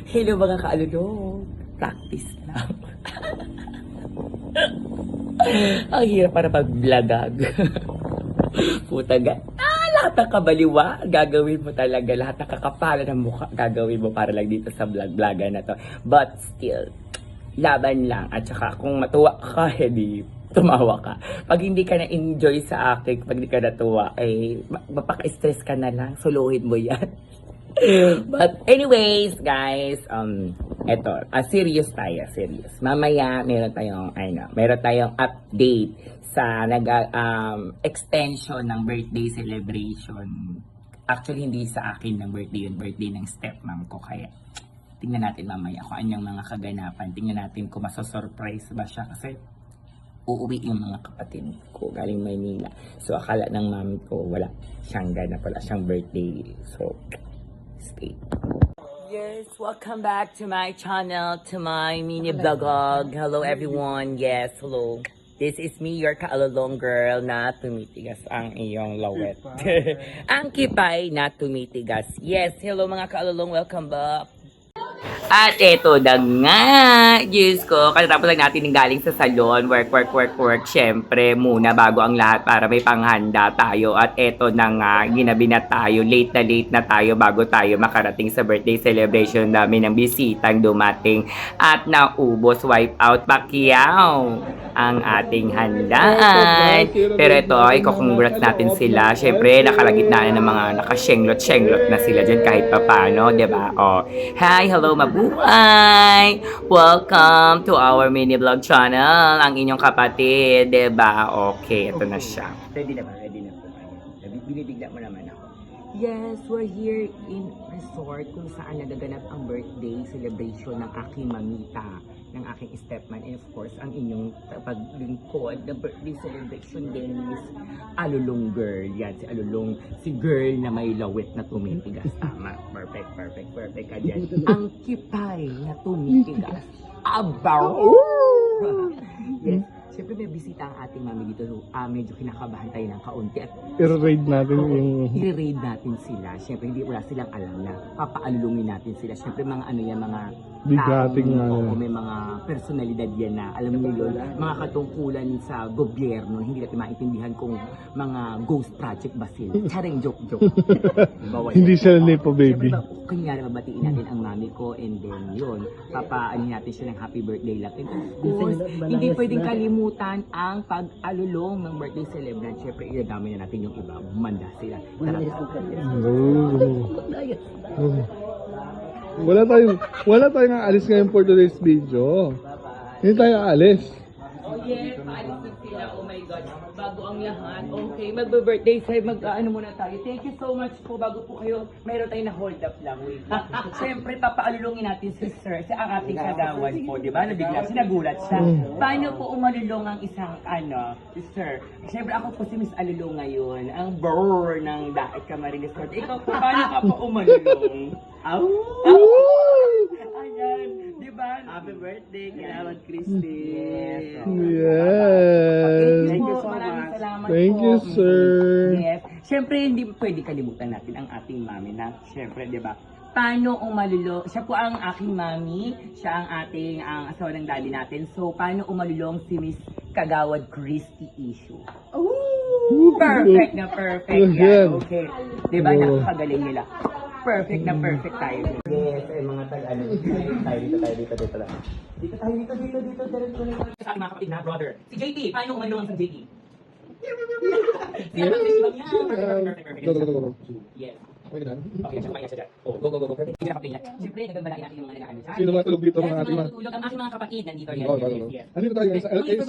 Hello mga kaalulong. Practice lang. Ang hirap para pag-vlogag. Putaga. Lahat ng kabaliwa, gagawin mo talaga. Lahat ng kakapala ng mukha, gagawin mo para lang dito sa vlog-vlogan na to. But still, laban lang. At saka kung matuwa ka, hindi tumawa ka. Pag hindi ka na-enjoy sa akin, pag hindi ka natuwa, ay mapaka-stress ka na lang. Suluhin mo yan. But anyways, guys, eto, serious tayo, serious. Mamaya, meron tayong update sa extension ng birthday celebration. Actually, hindi sa akin ng birthday yun, birthday ng stepmom ko. Kaya, tingnan natin mamaya kung anyang mga kaganapan. Tingnan natin kung maso-surprise ba siya kasi uuwi yung mga kapatid ko galing Maynila. So, akala ng mami ko, wala siyang ganap, wala siyang birthday. So, stay. Yes, welcome back to my channel, to my mini vlog. Hello everyone. Yes, hello. This is me, your kaalulong girl na tumitigas ang iyong lawet. Ang kipay na tumitigas. Yes, hello mga kaalulong, welcome back. At eto na nga, Diyos ko, katapos lang natin galing sa salon, work. Syempre, muna bago ang lahat para may panghanda tayo. At eto na nga, ginabi na tayo, late na tayo bago tayo makarating sa birthday celebration namin ng bisitang dumating. At naubos, wipe out, Pacquiao ang ating handaan. Pero ito, congrats natin sila. Syempre, nakalagitnaan ng mga nakasyenglot na sila dyan kahit papano, diba? Oh, hi, hello, mabuhay! Welcome to our mini vlog channel, ang inyong kapatid, diba? Okay, ito na siya. Ready na ba? Ready na po kayo. Binibigla mo naman ako. Yes, we're here in resort kung saan nagaganap ang birthday celebration ng aking mamita, ng aking stepman, and of course, ang inyong paglingkod na birthday celebration din is Alulong girl. Yan, si Alulong, si girl na may lawit na tumitigas. Tama, perfect ka dyan. Ang kipay na tumitigas. Abaw! Yes. Siyempre may bisita ang ating mami dito. Medyo kinakabahan tayo ng kaunti. At I-raid natin yung... I-raid natin sila. Siyempre hindi wala silang alam na papaalulungin natin sila. Siyempre mga mga bigating may mga personalidad yan na alam niyo yun, mga katungkulan sa gobyerno. Hindi natin maintindihan kung mga ghost project ba sila. Charing joke. Hindi sila Nepo baby. Siyempre, kunyari mabatiin natin ang mami ko and then yun, papaano natin siya ng happy birthday lang. And of course, hindi pwedeng kalimutan ang pag-alulong ng birthday celebrant. Siyempre, idadami na natin yung iba. Manda sila. Tara. Wala tayong aalis ngayon for today's video. Hindi tayo aalis. Oh yes, maalis na sila. Oh my God. Bago ang lahat. Okay, magbe-birthday sa'yo. Mag-ano muna tayo. Thank you so much po. Bago po kayo, mayroon tayo na hold up lang. Wait. Siyempre, papaalulungin natin si Sir, si ang ating kagawan po. Diba? Nabigla, sinagulat siya. Paano po umalulong ang isang, si Sir? Siyempre, ako po si Miss Alulong ngayon. Ang brrrr ng Daet Camarines Norte. Ikaw po, paano ka po umalulong? Ayan. Diba? Happy birthday, Kailangan Christy. Yes. Thank you so much. Maraming salamat Thank po. you, sir. Yes. Siyempre, hindi pwede kalimutan natin ang ating mami na, siyempre, di ba? Paano umalulo? Siya po ang aking mami. Siya ang asawa ng daddy natin. So, paano umalulong si Miss Kagawad Christy Issue? Perfect na perfect yan. Okay. Di ba? Nakakagaling nila. Perfect na perfect tayo. Yes, ay mga tag-ano. Dito. Dito tayo, dito. Sa ating mga kapatid na brother. Si JT, paano umalulong ang JT? Perfect. Yes. Okay, siya kaya siya dyan. Go. Sige na kapatid niya. Siyempre, nagagbalaki natin yung mga nag-ano siya. Sino matulog dito mga ating mga... Tutulog ang aking mga kapatid. Nandito yan. Yes. Andito tayo sa LS.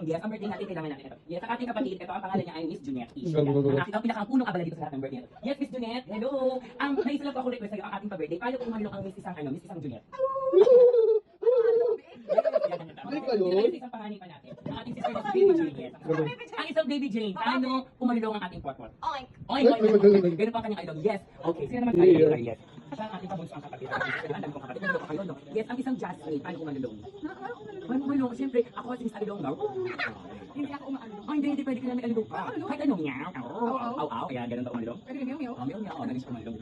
Yes, ang birthday natin, kailangan natin ito. Yes, ang ating kapatid, ito ang pangalan niya ay Miss Junette Isha. Ang aking pinakapunong abala dito sa lahat ng birthday. Yes, Miss Junette, hello! Ang naisa lang po ako request sa'yo ang ating pa-birthday. Paano kung manilong ang Miss isang Junette? Balik kayo. Isang pangani pa natin. Ang ating sister na si Baby Jane. Ang isang Baby Jane, paano umalulong ang ating pot-pot? Oink! Ganun pa ang kanyang idol. Yes. Okay, sino naman tayo? Yes. Siya ang ating pabunso ang kapatid. Ang dami kong kapatid. Yes, ang isang Jasmine, paano umalulong? Paano umalulong? Siyempre, ako si Miss Alulong daw. Hindi ako umaalulong. Hindi pwede ka na may alulong pa. Kahit ano, meow. Aw. Kaya ganun daw umalulong. Pwede meow. Meow. Naging umalulong.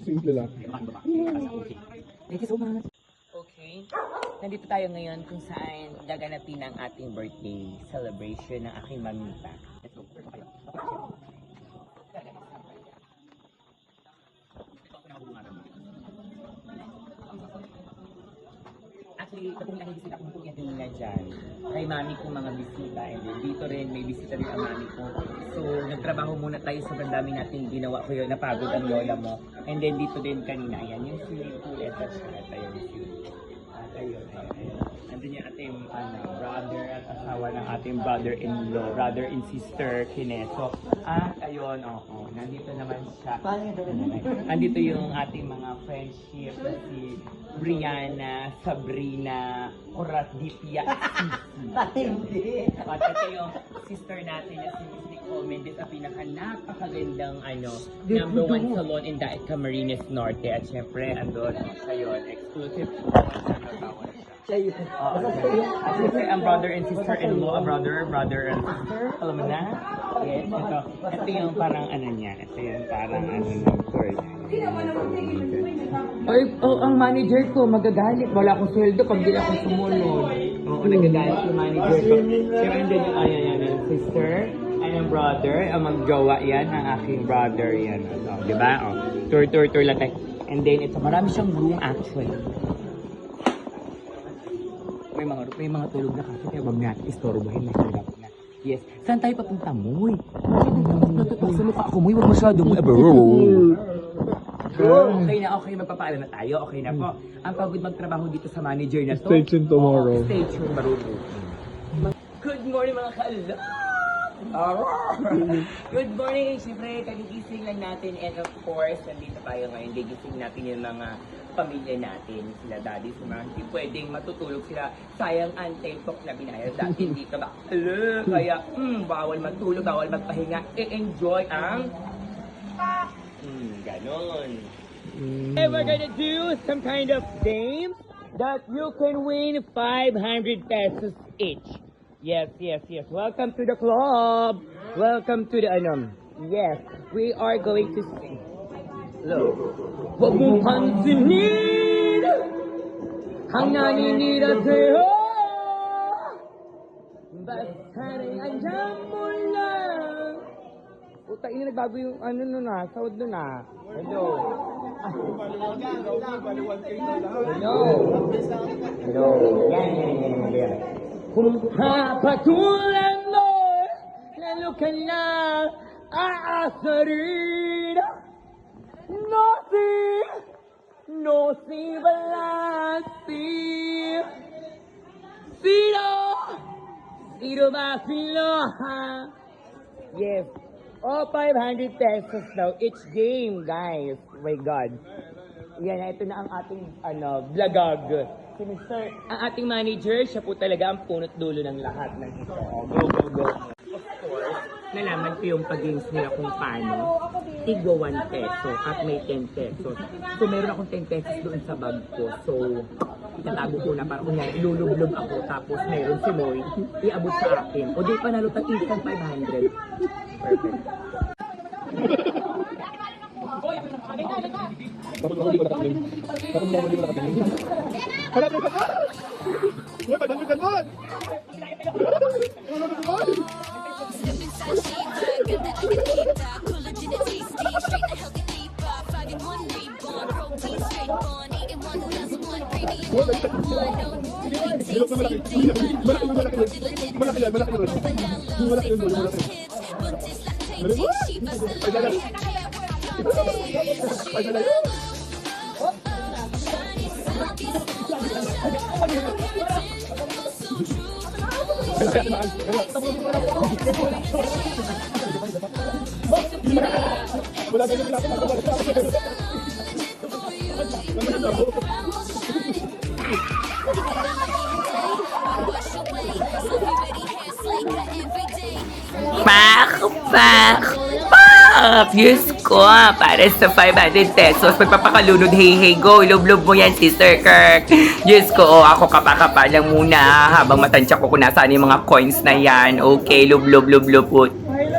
Simple lang. Okay. Thank you so much. Okay. Nandito tayo ngayon kung saan gaganapin ang ating birthday celebration ng aking mamita. Let's go. Actually, kapag nakikisita ko po yan na dyan, kay mami ko mga bisita, and then dito rin, may bisita rin ang mami ko. So, nagtrabaho muna tayo sa dami natin ginawa ko yun, napagod ang lola mo. And then dito din kanina, ayan, yung swimming pool, eto siya, ito yung swimming pool. At ayun. Nandun yung ating brother at asawa ng ating brother-in-law, brother and sister, Kineso. At ayun, nandito naman siya. Nandito yung ating mga friendship, si Brianna, Sabrina, Oratdipia, at Sisi. At ito yung sister natin na si Miss Nicole Mendez, ang pinaka-napakagandang number 1 salon in Daet Camarines Norte. At syempre, andun siya yun, exclusive. At syempre, ang brother and sister-in-law, brother and sister, alam mo na? Yes, ito yung parang niya, ito yung parang ng tour. Ay, ang manager ko magagalit. Wala akong sweldo pag di ako sumunod. Oo, nagagalit yung manager ko. Pero andun yung yung sister, ang brother, ang magjowa yan, ang aking brother yan. So, di ba? Tour lang tayo. And then, ito, marami siyang room actually. May mga tulog na kasi kaya wag natin istorbohin na hirap na. Yes. Saan tayo papunta, Moy? Natutok sa mukha ako, Moy. Wag masyadong... Okay, magpapaalam na tayo. Okay na po. Ang pagod magtrabaho dito sa manager na to. Stay tuned tomorrow. Stay tuned, Maruto. Good morning, mga kaala! Good morning! Siyempre, kagigising lang natin. And of course, nandito tayo ngayon. Gigising natin yung mga pamilya natin. Sila daddy, si mga hindi pwedeng matutulog sila. Sayang ang TikTok na binayad natin dito. Kaya, bawal matulog, bawal magpahinga. I-enjoy ang... ganon. And we're gonna do some kind of game that you can win 500 pesos each. Yes. Welcome to the club. Welcome to the Yes, we are going to sing. Look. Huwag mong pansinin ang naninira sa'yo. Basta rin andyan mo lang. Puta, nagbago yung sahod nun Hello. Yan. Kung papatulan mo, lalo ka na aasarin. No si balansi. Sino ba sino, ha? Yes. 500 pesos daw each game, guys. Oh my God. Yan, ito na ang ating, vlogag. Si Mr. Ang ating manager, siya po talaga ang punot dulo ng lahat ng ito. Go. Of course, nalaman ko yung pag-games nila kung paano. Tigo 1 peso at may 10 pesos. So, meron akong 10 pesos doon sa bag ko. So, itatago ko na para kung ilulublob ako. Tapos, meron si Moy, iabot sa akin. O di panalo tag instant 500. Perfect. Pak! Diyos ko, para sa 500 pesos, magpapakalunod, hey, go, lublob mo yan, Sister Kirk. Diyos ko, ako kapakapa lang muna, habang matansya ko kung nasaan yung mga coins na yan. Okay, lublob po.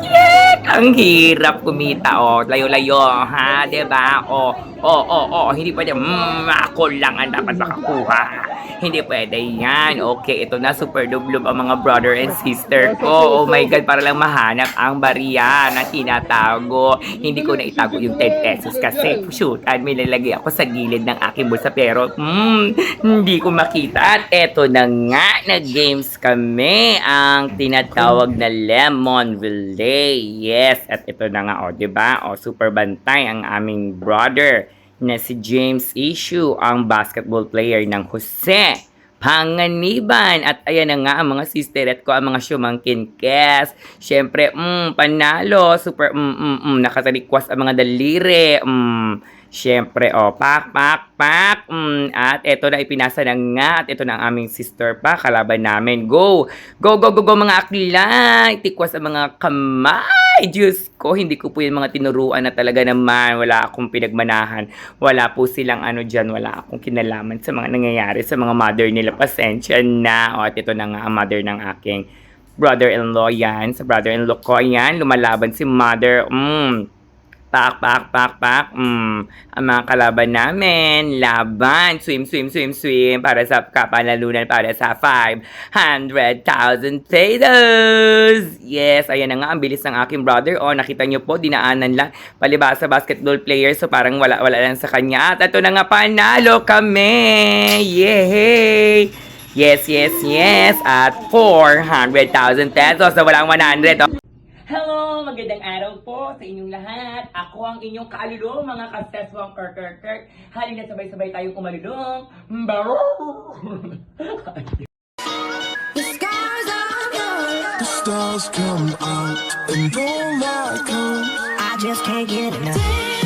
Yes! Ang hirap kumita, layo-layo, ha, 'di ba? Hindi pwede, ako lang ang dapat makakuha. Hindi pwede yan. Okay, ito na, super dublob ang mga brother and sister ko. Oh my God, para lang mahanap ang bariya na tinatago. Hindi ko na itago yung 10 pesos kasi, shoot, may lalagay ako sa gilid ng aking bulsa. Pero, hindi ko makita. At eto na nga, nag-games kami. Ang tinatawag na Lemon Relay. Yes, at ito na nga, diba? Super bantay ang aming brother na si James Issue, ang basketball player ng Jose Panganiban. At ayan na nga ang mga sisteret ko, ang mga Shumangkin Kes. Siyempre, panalo. Super, nakatalikwas ang mga daliri. Siyempre, pak. At eto na, ipinasa na nga. At eto na ang aming sister pa, kalaban namin. Go, mga akila. Itikwas ang mga kamay. Diyos ko, hindi ko po yung mga tinuruan na talaga naman. Wala akong pinagmanahan. Wala po silang dyan. Wala akong kinalaman sa mga nangyayari sa mga mother nila. Pasensya na. At ito na nga ang mother ng aking brother-in-law yan. Sa brother-in-law ko yan. Lumalaban si mother. Pak. Ang mga kalaban namin, laban, swim, para sa kapanalunan, para sa 500,000 pesos. Yes, ayan na nga, ang bilis ng aking brother. Nakita nyo po, dinaanan lang, palibasa basketball player, so parang wala lang sa kanya. At ito na nga, panalo kami! Yay! Yes! At 400,000 pesos, so walang 100. Hello! Magandang araw po sa inyong lahat. Ako ang inyong kaalulong, mga kaseswang kirk. Halina sabay-sabay tayong umalulong. The stars come out and all I come. I just can't get enough.